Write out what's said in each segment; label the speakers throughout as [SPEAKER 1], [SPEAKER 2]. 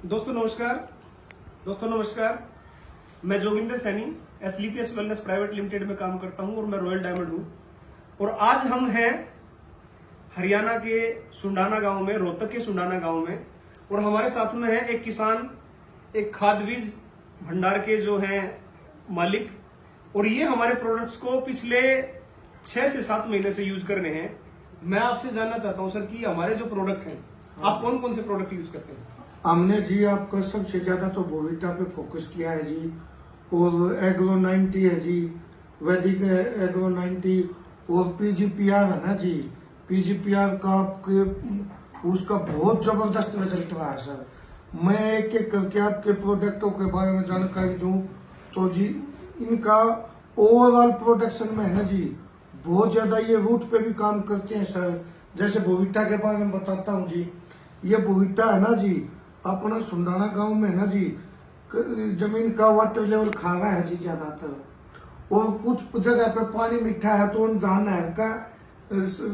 [SPEAKER 1] दोस्तों नमस्कार। मैं Joginder Saini SLPS wellness private limited में काम करता हूं और मैं रॉयल डायमंड हूं। और आज हम हैं हरियाणा के सुंडाना गांव में, रोहतक के सुंडाना गांव में। और हमारे साथ में है एक किसान, एक खाद बीज भंडार के जो हैं मालिक। और ये हमारे प्रोडक्ट्स को पिछले 6 से 7 महीने से यूज कर रहे हैं। मैं आपसे जानना चाहता हूं सर कि हमारे जो प्रोडक्ट हैं, आप कौन कौन से प्रोडक्ट यूज करते हैं?
[SPEAKER 2] हमने जी आपका सबसे ज्यादा तो बोविटा पे फोकस किया है जी, और एग्रो 90 है जी, वैदिक एग्रो 90 और पीजीपीआर है ना जी। पीजीपीआर का आपके उसका बहुत जबरदस्त रिजल्ट रहा है सर। मैं एक एक करके आपके प्रोडक्टों के बारे में जानकारी दूं तो जी इनका ओवरऑल प्रोडक्शन में है ना जी बहुत ज्यादा ये रूट पे भी काम करते हैं सर। जैसे बोविटा के बारे में बताता हूँ जी। ये बोविटा है ना जी, अपना सुंडाना गांव में है ना जी, जमीन का वाटर लेवल खारा है जी ज्यादातर, और कुछ जगह पे पानी मीठा है तो जहाँ नहर का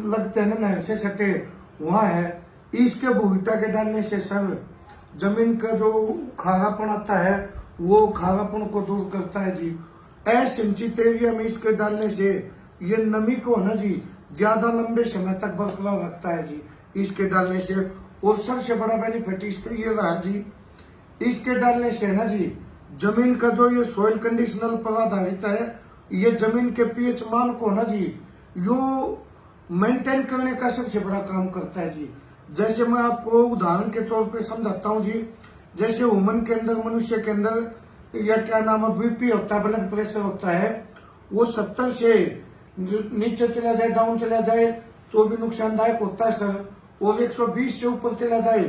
[SPEAKER 2] लगते हैं ना, नहर से सटे वहाँ है। इसके बोविटा के डालने से सर जमीन का जो खारापन आता है वो खारापन को दूर करता है जी। असिंचित एरिया में इसके डालने से ये नमी को ना जी ज्यादा लंबे समय तक बरकरार रखता है जी इसके डालने से। और सबसे बड़ा बेनिफिट इसका ये रहा जी, इसके डालने से ना जी जमीन का जो ये सॉइल कंडीशनल पर आधारित है, ये जमीन के पीएच मान को ना जी यो मेंटेन करने का सबसे बड़ा काम करता है जी। जैसे मैं आपको उदाहरण के तौर पे समझाता हूँ जी। जैसे वुमन के अंदर, मनुष्य के अंदर या क्या नाम है बीपी होता है, ब्लड प्रेशर होता है, वो 70 से नीचे चला जाए, डाउन चला जाए तो भी नुकसानदायक होता है सर। और 120 से ऊपर चला जाए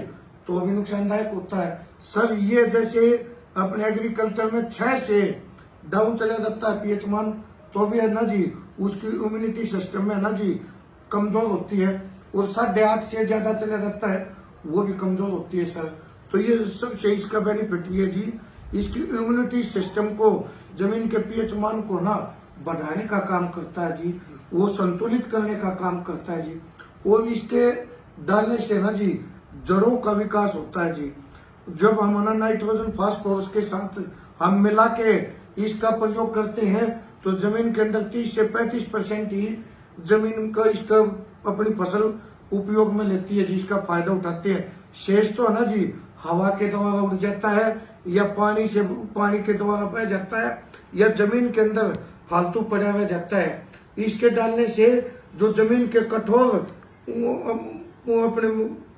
[SPEAKER 2] तो भी नुकसानदायक होता है सर। ये जैसे अपने एग्रीकल्चर में 6 से डाउन चला जाता है पीएच मान तो भी है ना जी उसकी इम्यूनिटी सिस्टम में है ना जी कमजोर होती है। और 8.5 से ज्यादा चला जाता है वो भी कमजोर होती है सर। तो ये सबसे इसका बेनिफिट ये जी, इसकी इम्यूनिटी सिस्टम को, जमीन के पीएच मान को ना बढ़ाने का काम करता है जी, वो संतुलित करने का काम करता है जी। और इसके डालने से ना जी जड़ों का विकास होता है जी। जब हम ना नाइट्रोजन फास्फोरस के साथ हम मिला के इसका प्रयोग करते हैं तो जमीन के अंदर 30 से 35% ही जमीन का इसका अपनी फसल उपयोग में लेती है जी, इसका फायदा उठाते हैं। शेष तो है ना जी हवा के द्वारा उड़ जाता है या पानी के द्वारा बह जाता है या जमीन के अंदर फालतू पड़ा रह जाता है। इसके डालने से जो जमीन के कठोर वो अपने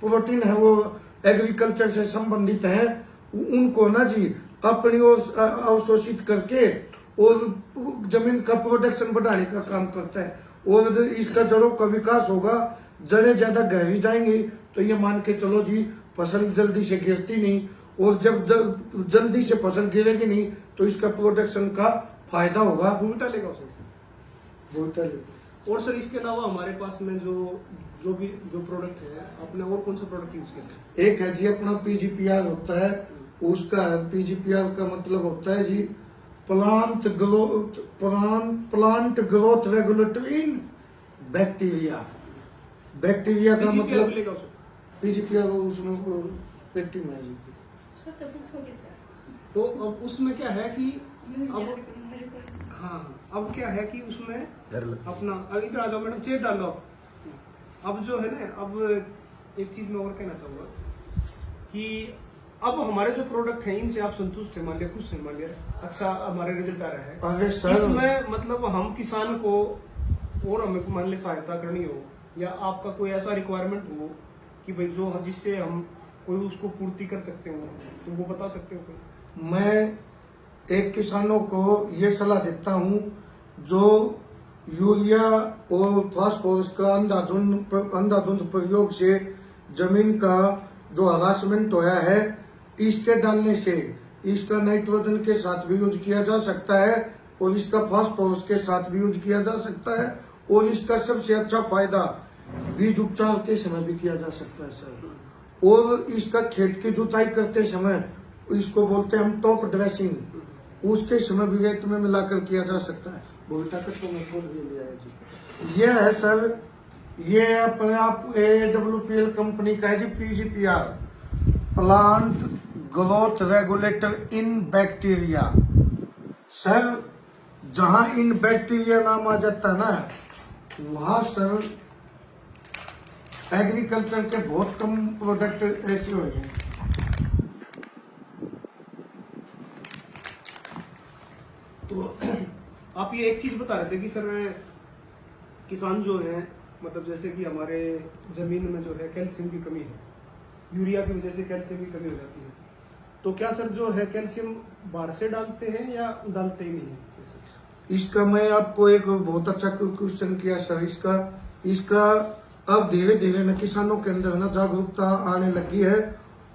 [SPEAKER 2] प्रोटीन है वो एग्रीकल्चर से संबंधित है, उनको ना जी अपनी ओर अवशोषित करके और जमीन का प्रोडक्शन बढ़ाने का काम करता है। और इसका जड़ों का विकास होगा, जड़ें ज्यादा गहरी जाएंगी तो ये मान के चलो जी फसल जल्दी से गिरती नहीं, और जब जल्दी से फसल गिरेगी नहीं तो इसका प्रोडक्शन का फायदा होगा।
[SPEAKER 1] भूटा लेगा उसे,
[SPEAKER 2] भूटा लेगा।
[SPEAKER 1] और सर इसके अलावा हमारे पास में जो प्रोडक्ट है, आपने और कौन सा प्रोडक्ट यूज किया?
[SPEAKER 2] एक है जी अपना पीजीपीआर होता है, उसका पीजीपीआर का मतलब होता है जी plant growth regulatory in bacteria. Bacteria का मतलब पीजीपीआर उसमें एक्टिव है जी।
[SPEAKER 1] तो अब उसमें क्या है कि अब क्या है कि उसमें अपना इधर आ जाओ मैडम, चेक डाल लो। अब जो है ना, अब एक चीज मैं और कहना चाहूंगा कि अब हमारे जो प्रोडक्ट हैं इनसे आप संतुष्ट है, मान लिया खुश है, मान लिया अच्छा हमारे रिजल्ट आ रहा है इसमें, मतलब हम किसान को और हमें मान लिया सहायता करनी हो या आपका कोई ऐसा रिक्वायरमेंट हो कि भाई जो जिससे हम कोई उसको पूर्ति कर सकते हो तो वो बता सकते हो कोई?
[SPEAKER 2] मैं एक किसानों को ये सलाह देता हूँ जो यूरिया और फास्फोरस का अंधाधुंध प्रयोग से जमीन का जो हरासमेंट होया है, इसके डालने से इसका नाइट्रोजन के साथ भी यूज किया जा सकता है और इसका फास्फोरस के साथ भी यूज किया जा सकता है। और इसका सबसे अच्छा फायदा बीज उपचार के समय भी किया जा सकता है सर। और इसका खेत की जुताई करते समय, इसको बोलते हैं हम टॉप ड्रेसिंग, उसके समय भी रेत में मिलाकर किया जा सकता है। बोलता कर तो मैं बोल भी लिया है जी। ये है सर, ये अपने आप AWPL कंपनी का है जी PGPR, plant growth regulator in bacteria. Sir जहां इन बैक्टीरिया नाम आ जाता है ना, वहां सर एग्रीकल्चर के बहुत कम प्रोडक्ट ऐसे हुए हैं।
[SPEAKER 1] तो आप ये एक चीज बता रहे थे कि सर किसान जो है, मतलब जैसे कि हमारे जमीन में जो है कैल्शियम की कमी है, यूरिया की वजह से कैल्शियम की कमी हो जाती है, तो क्या सर जो है कैल्शियम बाहर से डालते हैं या डालते ही नहीं है?
[SPEAKER 2] इसका मैं आपको एक बहुत अच्छा क्वेश्चन किया सर। इसका अब धीरे धीरे न किसानों के अंदर ना जागरूकता आने लगी है।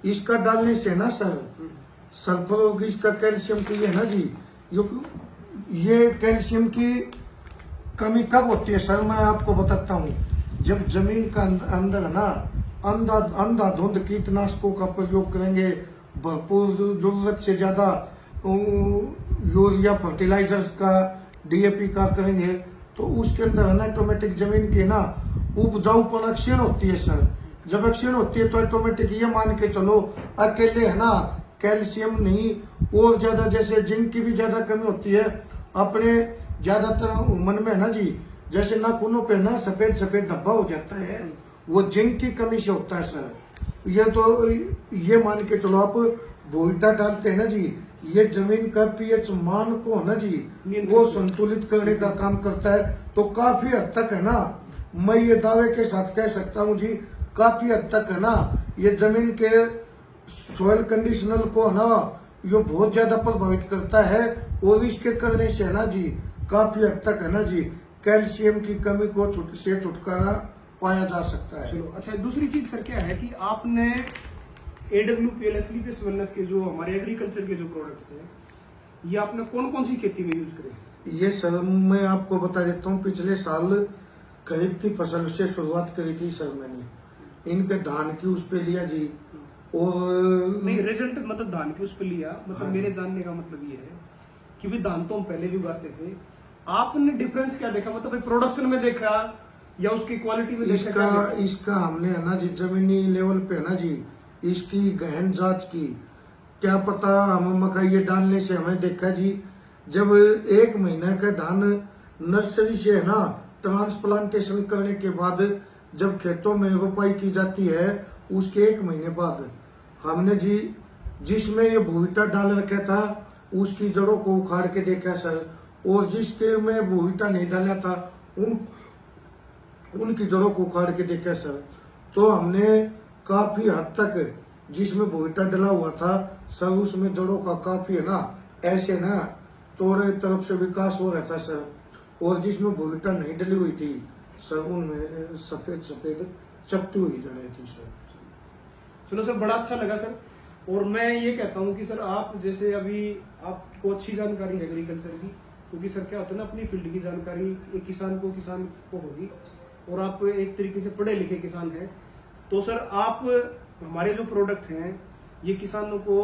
[SPEAKER 2] इसका डालने से ना सर सल्फर और इसका कैल्शियम की है ना जी, ये कैल्शियम की कमी कब होती है सर, मैं आपको बताता हूँ। जब जमीन का अंदर है ना अंधाधुंध कीटनाशकों का प्रयोग करेंगे, भरपूर जरूरत से ज्यादा यूरिया फर्टिलाइजर्स का डीएपी का करेंगे, तो उसके अंदर है ना ऑटोमेटिक जमीन की ना उपजाऊपन क्षीण होती है सर। जब क्षीण होती है तो ऑटोमेटिक ये मान के चलो अकेले है ना कैल्शियम नहीं, और ज्यादा जैसे जिंक की भी ज्यादा कमी होती है। अपने ज्यादातर मन में है ना जी, जैसे नाखूनों पे ना सफेद सफेद धब्बा हो जाता है, वो जिंक की कमी से होता है सर। ये तो ये मान के चलो आप बोइटा डालते हैं ना जी, ये जमीन का पीएच मान को है ना जी वो संतुलित करने का काम करता है। तो काफी हद तक है ना, मैं ये दावे के साथ कह सकता हूँ जी, काफी हद तक है ना ये जमीन के सॉइल कंडीशनर को है ना ये बहुत ज्यादा प्रभावित करता है, और इसके करने से है ना जी काफी हद तक है ना जी कैल्शियम की कमी को छुटकारा पाया जा सकता है।
[SPEAKER 1] चलो अच्छा, दूसरी चीज सर क्या है कि आपने AWPL एसलीपीएस वेलनेस के जो हमारे एग्रीकल्चर के जो प्रोडक्ट्स हैं, ये आपने कौन कौन सी खेती में यूज करे?
[SPEAKER 2] ये सर मैं आपको बता देता हूँ, पिछले साल खरीफ की फसल से शुरुआत करी थी सर मैंने। इन पे धान की उस पे लिया जी, और
[SPEAKER 1] नहीं रिजल्ट मतलब धान के उस पे लिया, मतलब
[SPEAKER 2] हाँ।
[SPEAKER 1] मेरे जानने का मतलब ये है कि भी धान तो हम पहले भी उगाते थे, आपने डिफरेंस क्या देखा? मतलब प्रोडक्शन में देखा या उसकी क्वालिटी में देखा?
[SPEAKER 2] इसका हमने है ना जी जमीनी लेवल पे है ना जी इसकी गहन जांच की। क्या पता हम मकई ये डालने से हमें देखा जी, जब 1 महीने का धान नर्सरी से है ना ट्रांसप्लांटेशन करने के बाद जब खेतों में रोपाई की जाती है, उसके 1 महीने बाद हमने जी जिसमें ये भूविटा डाल रखा था उसकी जड़ों को उखाड़ के देखा सर, और जिसके में भूविटा नहीं डाला था उनकी जड़ों को उखाड़ के देखा सर। तो हमने काफी हद तक जिसमें भूविटा डला हुआ था सर, उसमें जड़ों का काफी है ना ऐसे ना चौड़े तरफ से विकास हो रहा था सर, और जिसमें भूविटा नहीं डली हुई थी सर उनमें सफेद सफेद चपटी हुई जड़ें थी सर।
[SPEAKER 1] चलो सर, बड़ा अच्छा लगा सर। और मैं ये कहता हूँ कि सर आप जैसे अभी आपको अच्छी जानकारी है एग्रीकल्चर की, क्योंकि सर क्या होता है ना अपनी फील्ड की जानकारी एक किसान को होगी, और आप एक तरीके से पढ़े लिखे किसान हैं, तो सर आप हमारे जो प्रोडक्ट हैं ये किसानों को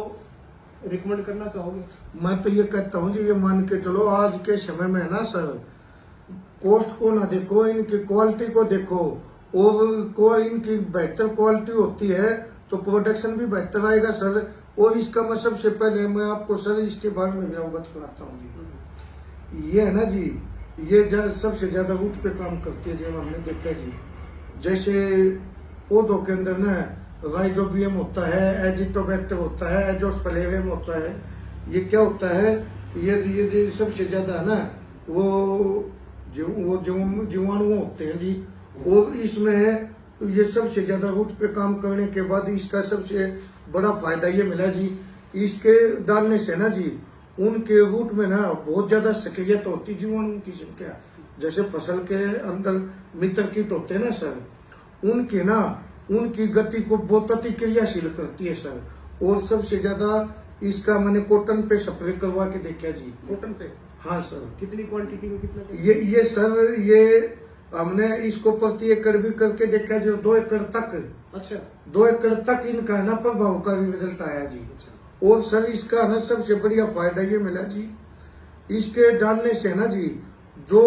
[SPEAKER 1] रिकमेंड करना चाहोगे?
[SPEAKER 2] मैं तो ये कहता हूँ जी, ये मान के चलो आज के समय में है ना सर, कॉस्ट को ना देखो, इनकी क्वालिटी को देखो, और इनकी बेहतर क्वालिटी होती है तो प्रोडक्शन भी बेहतर आएगा सर। और इसका मैं सबसे पहले मैं आपको सर इसके बारे में भी अवगत कराता हूँ जी। ये है ना जी, ये सबसे ज्यादा रूट पे काम करती है, जब हमने देखा जी जैसे पौधों के अंदर ना राइजोबियम होता है, एजिटोबैक्टर होता है, एजोस्पर्म होता है। ये क्या होता है, ये सबसे ज्यादा है ना वो जीवाणु होते हैं जी, और इसमें तो ये सबसे ज्यादा रूट पे काम करने के बाद इसका सबसे बड़ा फायदा ये मिला जी, इसके डालने से ना जी उनके रूट में ना बहुत ज्यादा सक्रियता होती जीवाणु की संख्या। जैसे फसल के अंदर मित्र कीट होते हैं ना सर, उनकी गति को बहुत अति क्रियाशील करती है सर। और सबसे ज्यादा इसका मैंने कॉटन पे स्प्रे करवा के देखा जी।
[SPEAKER 1] कॉटन पे?
[SPEAKER 2] हाँ सर।
[SPEAKER 1] कितनी क्वांटिटी में कितना?
[SPEAKER 2] ये सर ये हमने इसको प्रति एकड़ भी करके देखा जो 2 एकड़ तक।
[SPEAKER 1] अच्छा,
[SPEAKER 2] 2 एकड़ तक इनका ना प्रभाव का रिजल्ट आया जी।
[SPEAKER 1] अच्छा।
[SPEAKER 2] और सर इसका ना सबसे बढ़िया फायदा ये मिला जी, इसके डालने से ना जी जो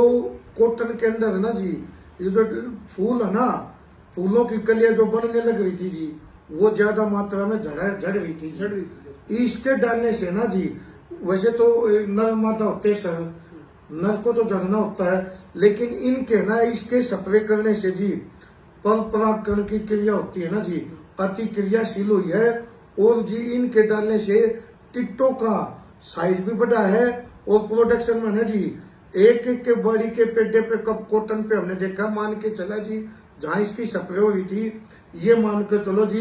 [SPEAKER 2] कॉटन के अंदर है ना जी, ये जो फूल है ना, फूलों की कलियां जो बनने लग रही थी जी, वो ज्यादा मात्रा में झड़ रही थी
[SPEAKER 1] झड़ रही थी।
[SPEAKER 2] इसके डालने से ना जी, वैसे तो नर मादा होते सर, नर को तो झड़ना होता है, लेकिन इनके ना इसके स्प्रे करने से जी पर परागकरण की क्रिया होती है ना जी, अति क्रियाशील हुई है। और जी इनके डालने से टिट्टों का साइज भी बढ़ा है और प्रोडक्शन में ना जी एक एक के बड़ी के पेड़े पे कब कॉटन पे हमने देखा, मान के चला जी जहां इसकी स्प्रे हुई थी, ये मान के चलो जी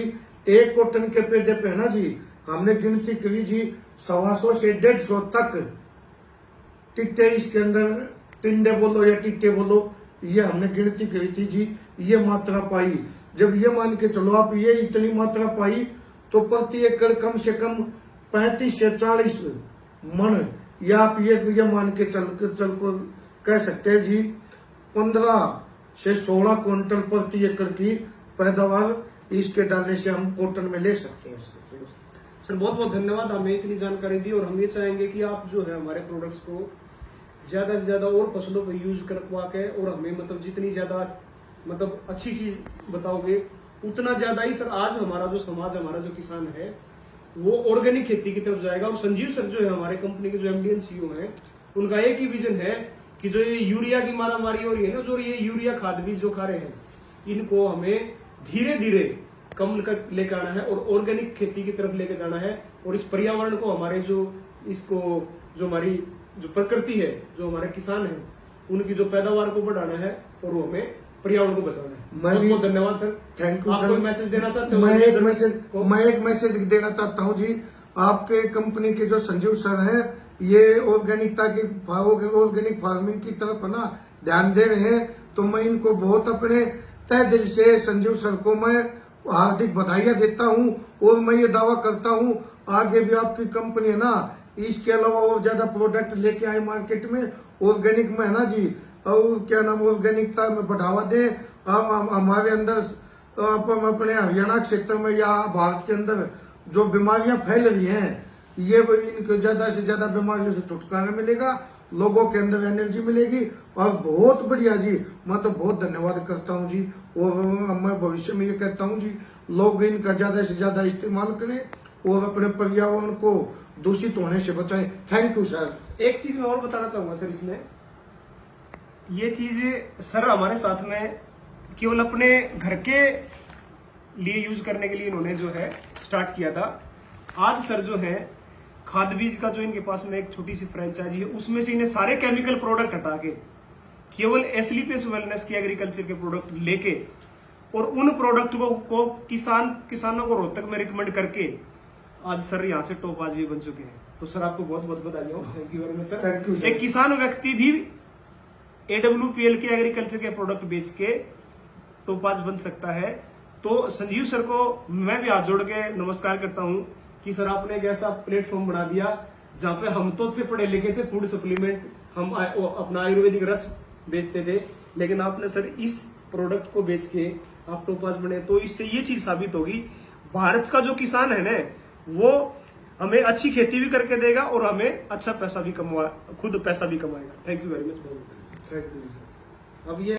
[SPEAKER 2] एक कॉटन के पेड़े पे ना जी हमने गिनती करी जी 125 से 150 तक टिट्टे इसके अंदर, टिंडे बोलो या टिट्टे बोलो, ये हमने गिनती करी थी जी, ये मात्रा पाई। जब ये मान के चलो आप ये इतनी मात्रा पाई तो प्रति एकड़ कम से कम 35 से 40 मन, या आप ये मान के चल को कह सकते हैं जी 15 से 16 क्विंटल प्रति एकड़ की पैदावार इसके डालने से हम कॉटन में ले सकते हैं।
[SPEAKER 1] सर बहुत बहुत धन्यवाद, हमें इतनी जानकारी दी। और हम ये चाहेंगे कि आप जो है हमारे प्रोडक्ट्स को ज्यादा से ज्यादा और फसलों पर यूज करवा के, और हमें मतलब जितनी ज्यादा मतलब अच्छी चीज बताओगे उतना ज्यादा ही सर आज हमारा जो समाज, हमारा जो किसान है वो ऑर्गेनिक खेती की तरफ जाएगा। और संजीव सर जो है हमारे कंपनी के जो एमडी एंड सीईओ हैं, उनका एक ही विजन है कि जो ये यूरिया की मारामारी हो रही है ना, जो ये यूरिया खाद बीज जो खा रहे हैं, इनको हमें धीरे धीरे कम कर लेकर आना है और ऑर्गेनिक खेती की तरफ लेकर जाना है। और इस पर्यावरण को हमारे जो इसको जो हमारी जो प्रकृति है, जो हमारे किसान है, उनकी जो पैदावार को बढ़ाना है और वो हमें पर्यावरण को बचाना है। बहुत बहुत धन्यवाद सर।
[SPEAKER 2] थैंक यू
[SPEAKER 1] आप
[SPEAKER 2] सर।
[SPEAKER 1] कोई मैसेज देना चाहते हो?
[SPEAKER 2] मैं एक मैसेज देना चाहता हूँ जी, आपके कंपनी के जो संजीव सर हैं, ये ऑर्गेनिक फार्मिंग की तरफ ना ध्यान दे रहे हैं, तो मैं इनको बहुत अपने तहे दिल से संजीव सर को मैं हार्दिक बधाइयां देता हूं। और मैं ये दावा करता हूं आगे भी आपकी कंपनी है ना इसके अलावा और ज्यादा प्रोडक्ट लेके आए मार्केट में ऑर्गेनिक में है ना जी, और क्या नाम ऑर्गेनिकता में बढ़ावा दे। हमारे अंदर अपने हरियाणा क्षेत्र में या भारत के अंदर जो बीमारियां फैल रही हैं, ये इनको ज्यादा से ज्यादा बीमारियों से छुटकारा मिलेगा, लोगों के अंदर एनर्जी मिलेगी। और बहुत बढ़िया जी, मैं तो बहुत धन्यवाद करता हूँ जी। और मैं भविष्य में ये कहता हूँ जी, लोग इनका ज्यादा से ज्यादा इस्तेमाल करें और अपने पर्यावरण को दूषित होने से बचाएं। Thank you sir.
[SPEAKER 1] एक चीज मैं और बताना चाहूंगा सर, इसमें ये चीज सर हमारे साथ में केवल अपने घर के लिए यूज करने के लिए इन्होंने जो है स्टार्ट किया था। आज सर जो है खाद बीज का जो इनके पास में एक छोटी सी फ्रेंचाइजी है, उसमें से इन्हें सारे केमिकल प्रोडक्ट हटा के केवल एसलीपीएस वेलनेस के एग्रीकल्चर के प्रोडक्ट लेके और उन प्रोडक्ट को किसानों को रोहतक में रिकमेंड करके आज सर यहाँ से टॉप आज भी बन चुके हैं। तो सर आपको बहुत बहुत बधाई हो। Thank you very much sir.
[SPEAKER 2] Thank you sir.
[SPEAKER 1] एक किसान व्यक्ति भी AWPL के एग्रीकल्चर के प्रोडक्ट बेच के टॉप आज बन सकता है। तो संजीव सर को मैं भी हाथ जोड़ के नमस्कार करता हूँ कि सर आपने एक ऐसा प्लेटफॉर्म बना दिया जहाँ पे हम तो थे पढ़े लिखे थे, फूड सप्लीमेंट हम अपना आयुर्वेदिक रस बेचते थे, लेकिन आपने सर इस प्रोडक्ट को बेच के आप टॉप आज बने। तो इससे ये चीज साबित होगी भारत का जो किसान है ना, वो हमें अच्छी खेती भी करके देगा और हमें अच्छा पैसा भी खुद पैसा भी कमाएगा। Thank you very much.
[SPEAKER 2] Thank you.
[SPEAKER 1] अब ये